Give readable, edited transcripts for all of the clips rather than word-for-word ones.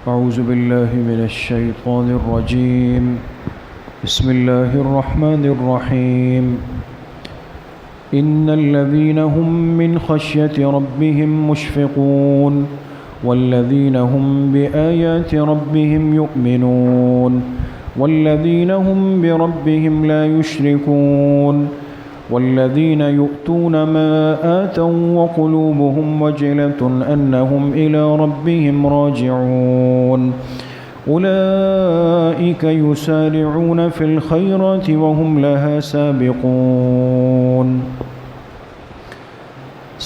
أعوذ بالله من الشيطان الرجيم بسم الله الرحمن الرحيم إن الذين هم من خشية ربهم مشفقون والذين هم بآيات ربهم يؤمنون والذين هم بربهم لا يشركون والذين يؤتون ما آتوا وقلوبهم وجلة أنهم إلى ربهم راجعون أولئك يسارعون في الخيرات وهم لها سابقون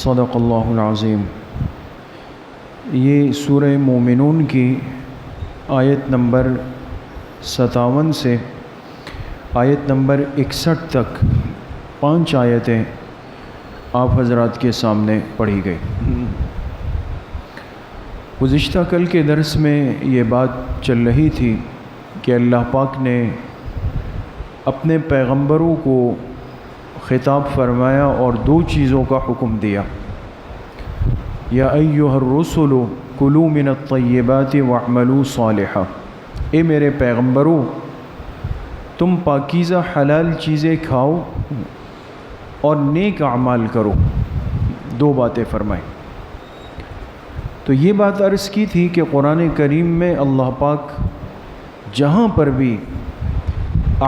صدق اللہ العظیم۔ یہ سورہ مومنون کی آیت نمبر 57 سے آیت نمبر 61 تک 5 آیتیں آپ حضرات کے سامنے پڑھی گئی۔ گزشتہ کل کے درس میں یہ بات چل رہی تھی کہ اللہ پاک نے اپنے پیغمبروں کو خطاب فرمایا اور 2 چیزوں کا حکم دیا۔ یا ایھا الرسل کلوا من الطیبات واعملوا صالحا، اے میرے پیغمبروں تم پاکیزہ حلال چیزیں کھاؤ اور نیک اعمال کرو۔ 2 باتیں فرمائیں۔ تو یہ بات عرض کی تھی کہ قرآن کریم میں اللہ پاک جہاں پر بھی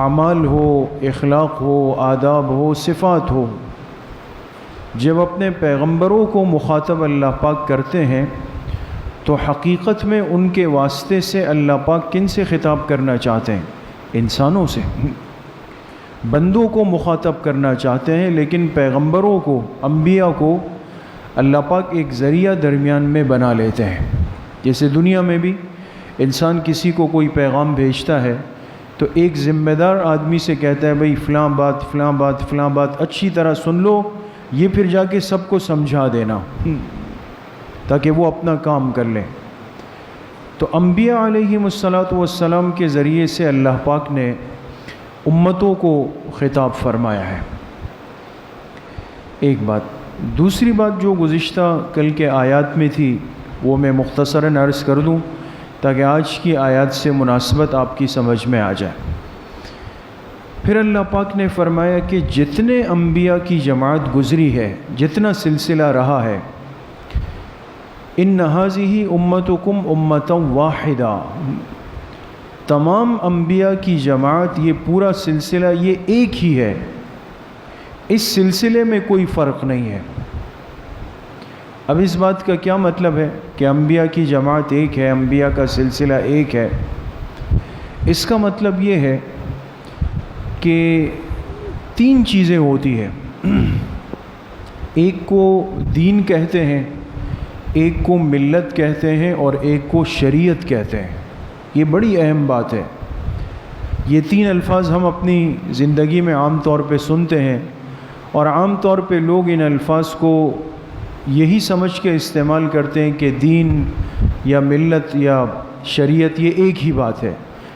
اعمال ہو، اخلاق ہو، آداب ہو، صفات ہو، جب اپنے پیغمبروں کو مخاطب اللہ پاک کرتے ہیں تو حقیقت میں ان کے واسطے سے اللہ پاک کن سے خطاب کرنا چاہتے ہیں؟ انسانوں سے، بندوں کو مخاطب کرنا چاہتے ہیں، لیکن پیغمبروں کو، انبیاء کو اللہ پاک ایک ذریعہ درمیان میں بنا لیتے ہیں۔ جیسے دنیا میں بھی انسان کسی کو کوئی پیغام بھیجتا ہے تو ایک ذمہ دار آدمی سے کہتا ہے بھئی فلاں بات اچھی طرح سن لو، یہ پھر جا کے سب کو سمجھا دینا تاکہ وہ اپنا کام کر لیں۔ تو انبیاء علیہم السلام کے ذریعے سے اللہ پاک نے امتوں کو خطاب فرمایا ہے، ایک بات۔ دوسری بات جو گزشتہ کل کے آیات میں تھی وہ میں مختصراً عرض کر دوں تاکہ آج کی آیات سے مناسبت آپ کی سمجھ میں آ جائے۔ پھر اللہ پاک نے فرمایا کہ جتنے انبیاء کی جماعت گزری ہے، جتنا سلسلہ رہا ہے، ان ھذہ امتکم امۃ واحدہ، تمام انبیاء کی جماعت، یہ پورا سلسلہ یہ ایک ہی ہے، اس سلسلے میں کوئی فرق نہیں ہے۔ اب اس بات کا کیا مطلب ہے کہ انبیاء کی جماعت ایک ہے، انبیاء کا سلسلہ ایک ہے؟ اس کا مطلب یہ ہے کہ 3 چیزیں ہوتی ہیں، ایک کو دین کہتے ہیں، ایک کو ملت کہتے ہیں اور ایک کو شریعت کہتے ہیں۔ یہ بڑی اہم بات ہے۔ یہ 3 الفاظ ہم اپنی زندگی میں عام طور پہ سنتے ہیں اور عام طور پہ لوگ ان الفاظ کو یہی سمجھ کے استعمال کرتے ہیں کہ دین یا ملت یا شریعت یہ ایک ہی بات ہے۔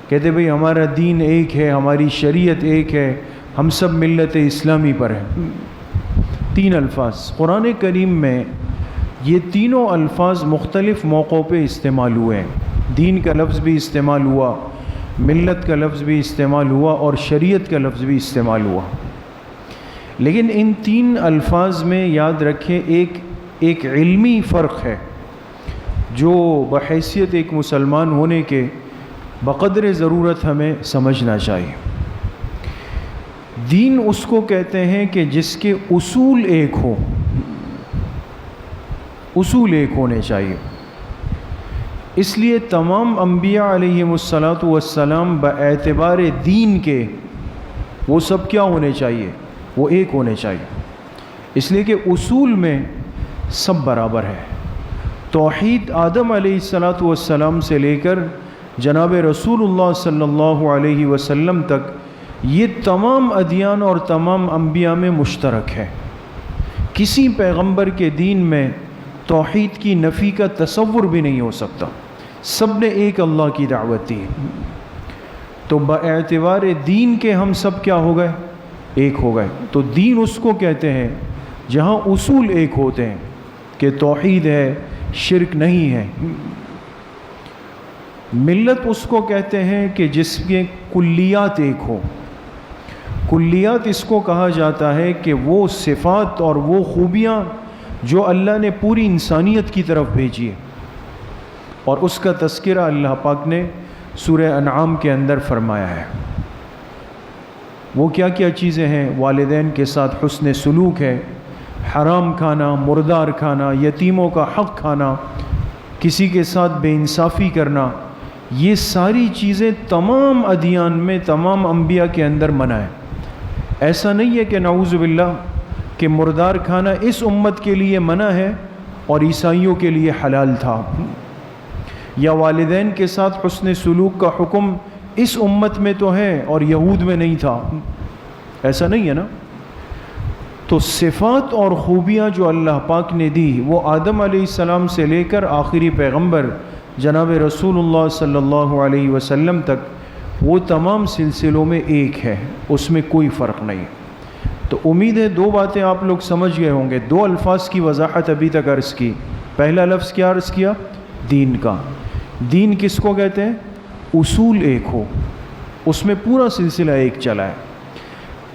کہتے بھئی ہمارا دین ایک ہے، ہماری شریعت ایک ہے، ہم سب ملت اسلامی پر ہیں۔ 3 الفاظ قرآن کریم میں، یہ تینوں الفاظ مختلف موقعوں پہ استعمال ہوئے ہیں۔ دین کا لفظ بھی استعمال ہوا، ملت کا لفظ بھی استعمال ہوا اور شریعت کا لفظ بھی استعمال ہوا۔ لیکن ان 3 الفاظ میں یاد رکھیں ایک علمی فرق ہے جو بحیثیت ایک مسلمان ہونے کے بقدر ضرورت ہمیں سمجھنا چاہیے۔ دین اس کو کہتے ہیں کہ جس کے اصول ایک ہوں، اصول ایک ہونے چاہیے۔ اس لیے تمام انبیاء علیہم السلام باعتبار دین کے وہ سب کیا ہونے چاہیے؟ وہ ایک ہونے چاہیے، اس لیے کہ اصول میں سب برابر ہے۔ توحید آدم علیہ السلام سے لے کر جناب رسول اللہ صلی اللہ علیہ وسلم تک یہ تمام ادیان اور تمام انبیاء میں مشترک ہے۔ کسی پیغمبر کے دین میں توحید کی نفی کا تصور بھی نہیں ہو سکتا، سب نے ایک اللہ کی دعوت دی۔ تو باعتبار دین کے ہم سب کیا ہو گئے؟ ایک ہو گئے۔ تو دین اس کو کہتے ہیں جہاں اصول ایک ہوتے ہیں کہ توحید ہے، شرک نہیں ہے۔ ملت اس کو کہتے ہیں کہ جس کے کلیات ایک ہو. کلیات اس کو کہا جاتا ہے کہ وہ صفات اور وہ خوبیاں جو اللہ نے پوری انسانیت کی طرف بھیجی ہے، اور اس کا تذکرہ اللہ پاک نے سورہ انعام کے اندر فرمایا ہے. وہ کیا کیا چیزیں ہیں؟ والدین کے ساتھ حسن سلوک ہے، حرام کھانا، مردار کھانا، یتیموں کا حق کھانا، کسی کے ساتھ بے انصافی کرنا. یہ ساری چیزیں تمام ادیان میں، تمام انبیاء کے اندر منع ہے. ایسا نہیں ہے کہ نعوذ باللہ کہ مردار کھانا اس امت کے لیے منع ہے اور عیسائیوں کے لیے حلال تھا، یا والدین کے ساتھ حسن سلوک کا حکم اس امت میں تو ہے اور یہود میں نہیں تھا. ایسا نہیں ہے نا. تو صفات اور خوبیاں جو اللہ پاک نے دی وہ آدم علیہ السلام سے لے کر آخری پیغمبر جناب رسول اللہ صلی اللہ علیہ وسلم تک وہ تمام سلسلوں میں ایک ہے، اس میں کوئی فرق نہیں. تو امید ہے دو باتیں آپ لوگ سمجھ گئے ہوں گے. دو الفاظ کی وضاحت ابھی تک عرض کی. پہلا لفظ کیا عرض کیا؟ دین کا. دین کس کو کہتے ہیں؟ اصول ایک ہو، اس میں پورا سلسلہ ایک چلا ہے.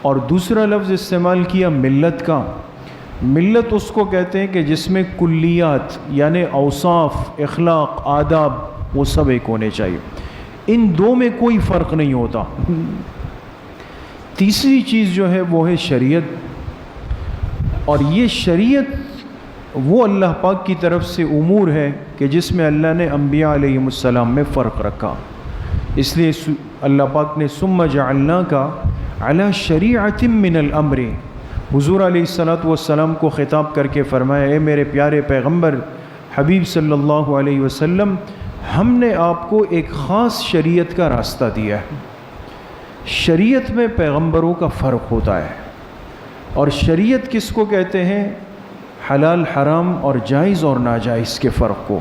اور دوسرا لفظ استعمال کیا ملت کا. ملت اس کو کہتے ہیں کہ جس میں کلیات یعنی اوصاف، اخلاق، آداب وہ سب ایک ہونے چاہیے. ان دو میں کوئی فرق نہیں ہوتا. تیسری چیز جو ہے وہ ہے شریعت. اور یہ شریعت وہ اللہ پاک کی طرف سے امور ہے کہ جس میں اللہ نے انبیاء علیہ السلام میں فرق رکھا. اس لیے اللہ پاک نے ثم جعلناک علی شریعۃ من الامر، حضور علیہ السلام کو خطاب کر کے فرمایا، اے میرے پیارے پیغمبر حبیب صلی اللہ علیہ وسلم، ہم نے آپ کو ایک خاص شریعت کا راستہ دیا ہے. شریعت میں پیغمبروں کا فرق ہوتا ہے. اور شریعت کس کو کہتے ہیں؟ حلال حرام اور جائز اور ناجائز کے فرق کو.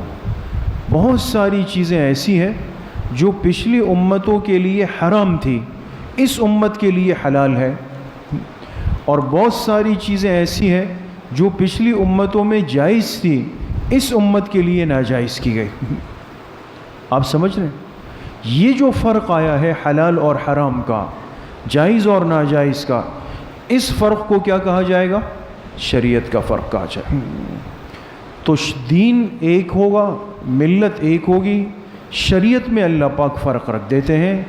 بہت ساری چیزیں ایسی ہیں جو پچھلی امتوں کے لیے حرام تھی، اس امت کے لیے حلال ہے. اور بہت ساری چیزیں ایسی ہیں جو پچھلی امتوں میں جائز تھی، اس امت کے لیے ناجائز کی گئی. آپ سمجھ رہے ہیں؟ یہ جو فرق آیا ہے حلال اور حرام کا، جائز اور ناجائز کا، اس فرق کو کیا کہا جائے گا؟ شریعت کا فرق کہا جائے. تو دین ایک ہوگا، ملت ایک ہوگی، شریعت میں اللہ پاک فرق رکھ دیتے ہیں.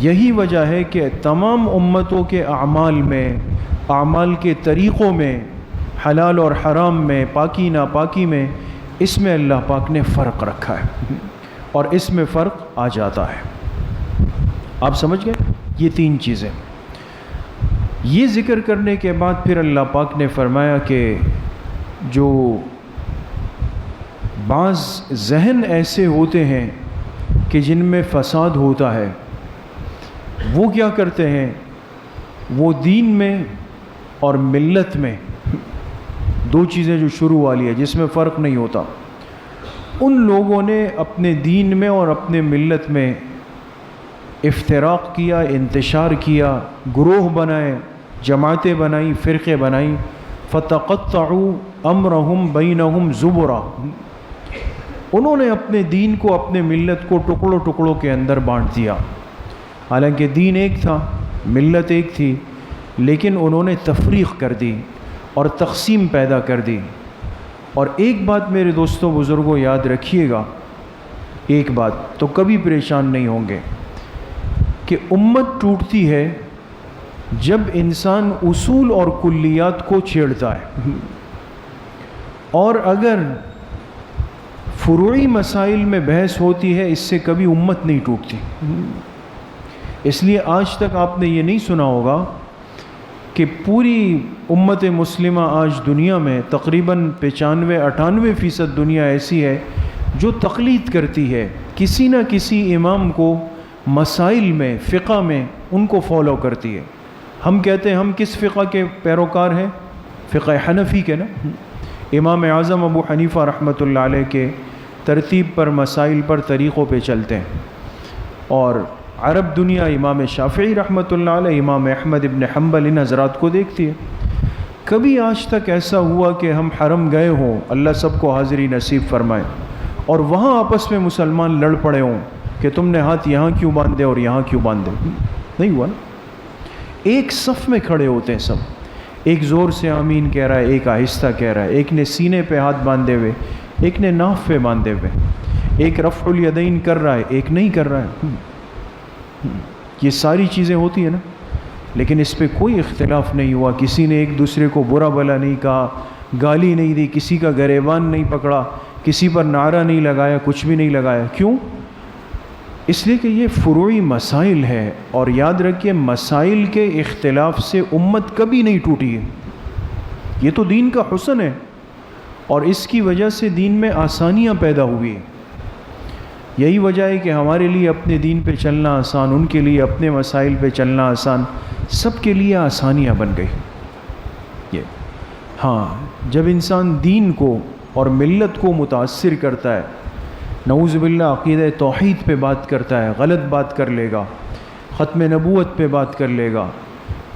یہی وجہ ہے کہ تمام امتوں کے اعمال میں، اعمال کے طریقوں میں، حلال اور حرام میں، پاکی ناپاکی میں، اس میں اللہ پاک نے فرق رکھا ہے اور اس میں فرق آ جاتا ہے. آپ سمجھ گئے؟ یہ تین چیزیں. یہ ذکر کرنے کے بعد پھر اللہ پاک نے فرمایا کہ جو بعض ذہن ایسے ہوتے ہیں کہ جن میں فساد ہوتا ہے، وہ کیا کرتے ہیں؟ وہ دین میں اور ملت میں، دو چیزیں جو شروع والی ہے جس میں فرق نہیں ہوتا، ان لوگوں نے اپنے دین میں اور اپنے ملت میں افتراق کیا، انتشار کیا، گروہ بنائے، جماعتیں بنائیں، فرقے بنائیں. فتقطعوا امرهم بینہم زبرا، انہوں نے اپنے دین کو، اپنے ملت کو ٹکڑوں ٹکڑوں کے اندر بانٹ دیا. حالانکہ دین ایک تھا، ملت ایک تھی، لیکن انہوں نے تفریق کر دی اور تقسیم پیدا کر دی. اور ایک بات میرے دوستوں بزرگوں یاد رکھیے گا، ایک بات تو کبھی پریشان نہیں ہوں گے کہ امت ٹوٹتی ہے جب انسان اصول اور کلیات کو چھیڑتا ہے. اور اگر فروعی مسائل میں بحث ہوتی ہے، اس سے کبھی امت نہیں ٹوٹتی. اس لیے آج تک آپ نے یہ نہیں سنا ہوگا کہ پوری امت مسلمہ آج دنیا میں تقریباً 95-98% دنیا ایسی ہے جو تقلید کرتی ہے، کسی نہ کسی امام کو مسائل میں، فقہ میں ان کو فالو کرتی ہے. ہم کہتے ہیں ہم کس فقہ کے پیروکار ہیں؟ فقہ حنفی کے نا. امام اعظم ابو حنیفہ رحمۃ اللہ علیہ کے ترتیب پر، مسائل پر، طریقوں پہ چلتے ہیں. اور عرب دنیا امام شافعی رحمۃ اللہ علیہ، امام احمد ابن حنبل، ان حضرات کو دیکھتی ہے. کبھی آج تک ایسا ہوا کہ ہم حرم گئے ہوں، اللہ سب کو حاضری نصیب فرمائے، اور وہاں آپس میں مسلمان لڑ پڑے ہوں کہ تم نے ہاتھ یہاں کیوں باندھے اور یہاں کیوں باندھے، نہیں ہوا نا. ایک صف میں کھڑے ہوتے ہیں سب، ایک زور سے آمین کہہ رہا ہے، ایک آہستہ کہہ رہا ہے، ایک نے سینے پہ ہاتھ باندھے ہوئے، ایک نے ناف پہ باندھے ہوئے، ایک رفع الیدین کر رہا ہے، ایک نہیں کر رہا ہے. یہ ساری چیزیں ہوتی ہیں نا، لیکن اس پہ کوئی اختلاف نہیں ہوا، کسی نے ایک دوسرے کو برا بھلا نہیں کہا، گالی نہیں دی، کسی کا گریبان نہیں پکڑا، کسی پر نعرہ نہیں لگایا، کچھ بھی نہیں لگایا. کیوں؟ اس لیے کہ یہ فروعی مسائل ہے، اور یاد رکھیے مسائل کے اختلاف سے امت کبھی نہیں ٹوٹی ہے. یہ تو دین کا حسن ہے، اور اس کی وجہ سے دین میں آسانیاں پیدا ہوئی ہیں. یہی وجہ ہے کہ ہمارے لیے اپنے دین پہ چلنا آسان، ان کے لیے اپنے مسائل پہ چلنا آسان، سب کے لیے آسانیاں بن گئی. یہ ہاں، جب انسان دین کو اور ملت کو متاثر کرتا ہے، نعوذ باللہ عقیدہ توحید پہ بات کرتا ہے، غلط بات کر لے گا، ختم نبوت پہ بات کر لے گا،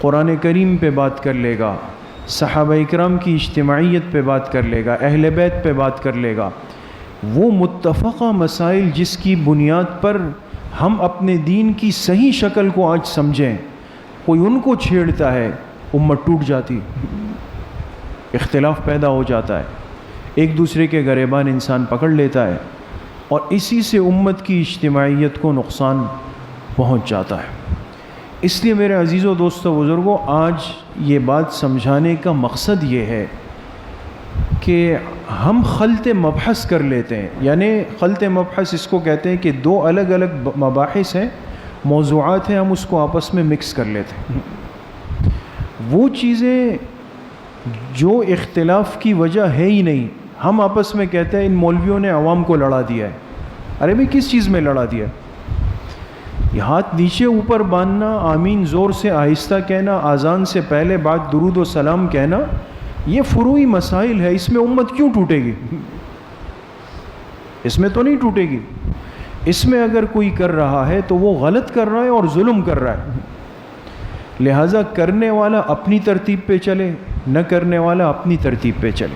قرآن کریم پہ بات کر لے گا، صحابہ اکرام کی اجتماعیت پہ بات کر لے گا، اہل بیت پہ بات کر لے گا، وہ متفقہ مسائل جس کی بنیاد پر ہم اپنے دین کی صحیح شکل کو آج سمجھیں، کوئی ان کو چھیڑتا ہے، امت ٹوٹ جاتی، اختلاف پیدا ہو جاتا ہے، ایک دوسرے کے گریبان انسان پکڑ لیتا ہے، اور اسی سے امت کی اجتماعیت کو نقصان پہنچ جاتا ہے. اس لیے میرے عزیزوں، دوستوں، بزرگوں، آج یہ بات سمجھانے کا مقصد یہ ہے کہ ہم خلط مبحث کر لیتے ہیں. یعنی خلط مبحث اس کو کہتے ہیں کہ دو الگ الگ مباحث ہیں، موضوعات ہیں، ہم اس کو آپس میں مکس کر لیتے ہیں. وہ چیزیں جو اختلاف کی وجہ ہے ہی نہیں، ہم آپس میں کہتے ہیں ان مولویوں نے عوام کو لڑا دیا ہے. ارے بھئی کس چیز میں لڑا دیا ہے؟ یہ ہاتھ نیچے اوپر باندھنا، آمین زور سے آہستہ کہنا، اذان سے پہلے بعد درود و سلام کہنا، یہ فروعی مسائل ہے. اس میں امت کیوں ٹوٹے گی؟ اس میں تو نہیں ٹوٹے گی. اس میں اگر کوئی کر رہا ہے تو وہ غلط کر رہا ہے اور ظلم کر رہا ہے. لہٰذا کرنے والا اپنی ترتیب پہ چلے، نہ کرنے والا اپنی ترتیب پہ چلے.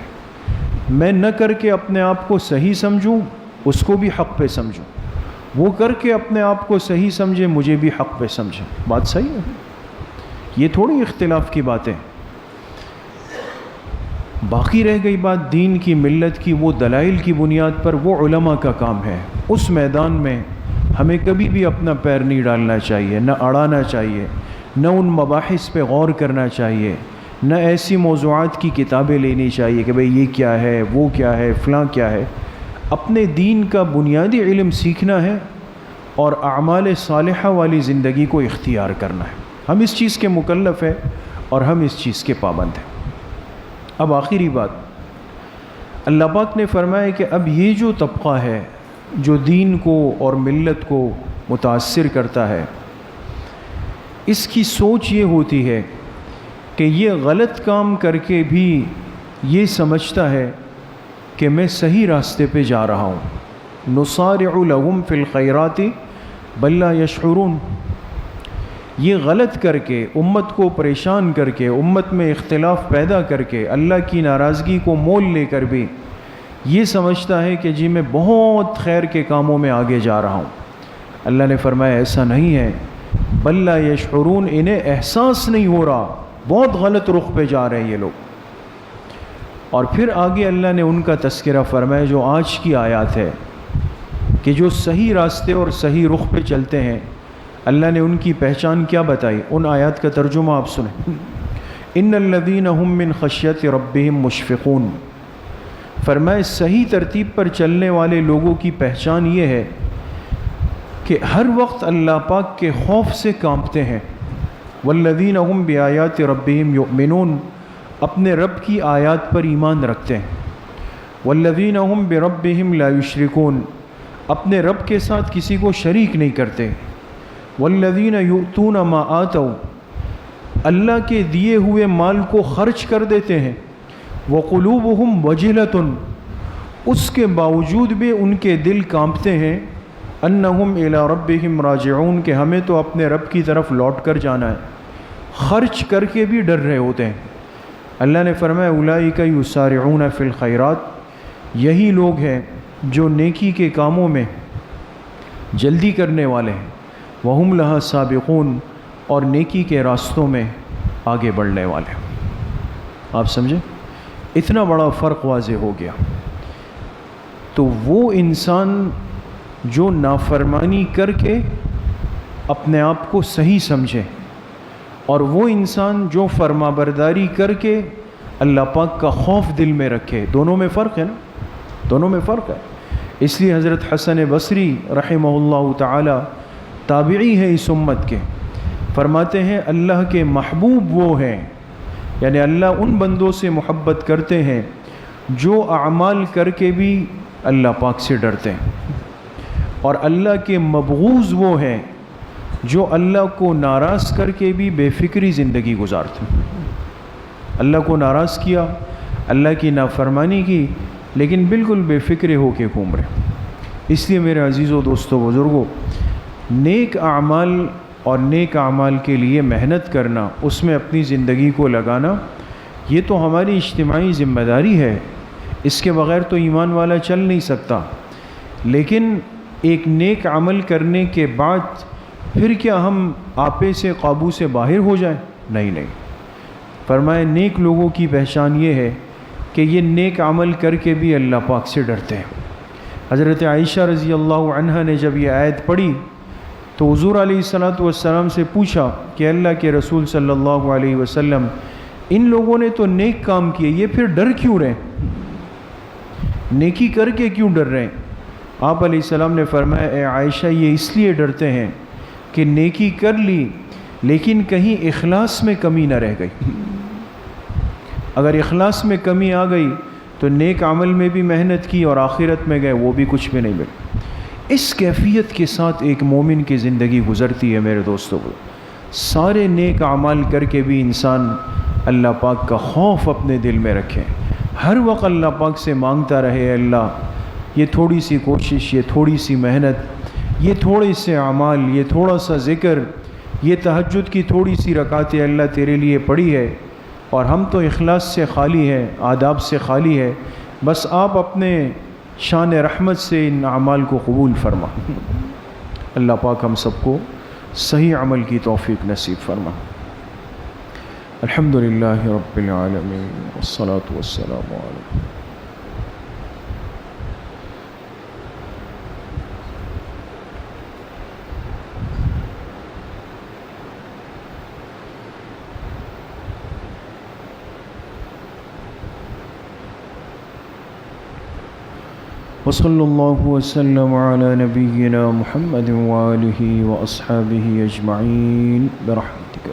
میں نہ کر کے اپنے آپ کو صحیح سمجھوں، اس کو بھی حق پہ سمجھوں، وہ کر کے اپنے آپ کو صحیح سمجھے، مجھے بھی حق پہ سمجھے. بات صحیح ہے، یہ تھوڑی اختلاف کی باتیں. باقی رہ گئی بات دین کی، ملت کی، وہ دلائل کی بنیاد پر وہ علماء کا کام ہے. اس میدان میں ہمیں کبھی بھی اپنا پیر نہیں ڈالنا چاہیے، نہ اڑانا چاہیے، نہ ان مباحث پہ غور کرنا چاہیے، نہ ایسی موضوعات کی کتابیں لینی چاہیے کہ بھئی یہ کیا ہے، وہ کیا ہے، فلاں کیا ہے. اپنے دین کا بنیادی علم سیکھنا ہے اور اعمال صالحہ والی زندگی کو اختیار کرنا ہے. ہم اس چیز کے مکلف ہیں اور ہم اس چیز کے پابند ہیں. اب آخری بات، اللہ پاک نے فرمایا کہ اب یہ جو طبقہ ہے جو دین کو اور ملت کو متاثر کرتا ہے، اس کی سوچ یہ ہوتی ہے کہ یہ غلط کام کر کے بھی یہ سمجھتا ہے کہ میں صحیح راستے پہ جا رہا ہوں. نصارع لهم فی الخیرات بل لا یشعرون. یہ غلط کر کے، امت کو پریشان کر کے، امت میں اختلاف پیدا کر کے، اللہ کی ناراضگی کو مول لے کر بھی یہ سمجھتا ہے کہ جی میں بہت خیر کے کاموں میں آگے جا رہا ہوں. اللہ نے فرمایا ایسا نہیں ہے. بل لا یشعرون، انہیں احساس نہیں ہو رہا، بہت غلط رخ پہ جا رہے ہیں یہ لوگ. اور پھر آگے اللہ نے ان کا تذکرہ فرمایا جو آج کی آیات ہے کہ جو صحیح راستے اور صحیح رخ پہ چلتے ہیں. اللہ نے ان کی پہچان کیا بتائی؟ ان آیات کا ترجمہ آپ سنیں. ان الذین هم من خشیت ربهم مشفقون. فرمائے صحیح ترتیب پر چلنے والے لوگوں کی پہچان یہ ہے کہ ہر وقت اللہ پاک کے خوف سے کانپتے ہیں. والذین هم بآیات ربهم یؤمنون. اپنے رب کی آیات پر ایمان رکھتے ہیں. والذین هم بربهم لا یشرکون. اپنے رب کے ساتھ کسی کو شریک نہیں کرتے. والذین یؤتون ما آتوا. اللہ کے دیے ہوئے مال کو خرچ کر دیتے ہیں. وقلوبهم وجلۃ. اس کے باوجود بھی ان کے دل کانپتے ہیں. انہم الی ربہم راجعون. کہ ہمیں تو اپنے رب کی طرف لوٹ کر جانا ہے. خرچ کر کے بھی ڈر رہے ہوتے ہیں. اللہ نے فرمایا اولئک یسارعون فی الخیرات. یہی لوگ ہیں جو نیکی کے کاموں میں جلدی کرنے والے ہیں، وہم لہا سابقون، اور نیکی کے راستوں میں آگے بڑھنے والے ہیں۔ آپ سمجھیں، اتنا بڑا فرق واضح ہو گیا۔ تو وہ انسان جو نافرمانی کر کے اپنے آپ کو صحیح سمجھے، اور وہ انسان جو فرما برداری کر کے اللہ پاک کا خوف دل میں رکھے، دونوں میں فرق ہے نا، دونوں میں فرق ہے۔ اس لیے حضرت حسن بصری رحمہ اللہ تعالی تابعی ہے اس امت کے، فرماتے ہیں اللہ کے محبوب وہ ہیں، یعنی اللہ ان بندوں سے محبت کرتے ہیں جو اعمال کر کے بھی اللہ پاک سے ڈرتے ہیں، اور اللہ کے مبغوض وہ ہیں جو اللہ کو ناراض کر کے بھی بے فکری زندگی گزارتے ہیں۔ اللہ کو ناراض کیا، اللہ کی نافرمانی کی، لیکن بالکل بے فکرے ہو کے گھوم رہے۔ اس لیے میرے عزیزوں، دوستوں، بزرگوں، نیک اعمال اور نیک اعمال کے لیے محنت کرنا، اس میں اپنی زندگی کو لگانا، یہ تو ہماری اجتماعی ذمہ داری ہے، اس کے بغیر تو ایمان والا چل نہیں سکتا۔ لیکن ایک نیک عمل کرنے کے بعد پھر کیا ہم آپے سے قابو سے باہر ہو جائیں؟ نہیں۔ فرمایا نیک لوگوں کی پہچان یہ ہے کہ یہ نیک عمل کر کے بھی اللہ پاک سے ڈرتے ہیں۔ حضرت عائشہ رضی اللہ عنہا نے جب یہ آیت پڑھی تو حضور علیہ السلام سے پوچھا کہ اللہ کے رسول صلی اللہ علیہ وسلم، ان لوگوں نے تو نیک کام کیے، یہ پھر ڈر کیوں رہے؟ نیکی کر کے کیوں ڈر رہے ہیں؟ آپ علیہ السلام نے فرمایا، اے عائشہ، یہ اس لیے ڈرتے ہیں کہ نیکی کر لی لیکن کہیں اخلاص میں کمی نہ رہ گئی۔ اگر اخلاص میں کمی آ گئی تو نیک عمل میں بھی محنت کی اور آخرت میں گئے وہ بھی کچھ بھی نہیں ملا۔ اس کیفیت کے ساتھ ایک مومن کی زندگی گزرتی ہے میرے دوستوں۔ سارے نیک اعمال کر کے بھی انسان اللہ پاک کا خوف اپنے دل میں رکھے، ہر وقت اللہ پاک سے مانگتا رہے، اللہ یہ تھوڑی سی کوشش، یہ تھوڑی سی محنت، یہ تھوڑے سے اعمال، یہ تھوڑا سا ذکر، یہ تہجد کی تھوڑی سی رکعتیں اللہ تیرے لیے پڑھی ہے، اور ہم تو اخلاص سے خالی ہیں، آداب سے خالی ہے، بس آپ اپنے شان رحمت سے ان اعمال کو قبول فرما۔ اللہ پاک ہم سب کو صحیح عمل کی توفیق نصیب فرما۔ الحمدللہ رب العالمین والصلاة والسلام علیہ۔ وصلی اللہ وسلم علی نبینا محمد وآلہ وأصحابہ اجمعین برحمتک۔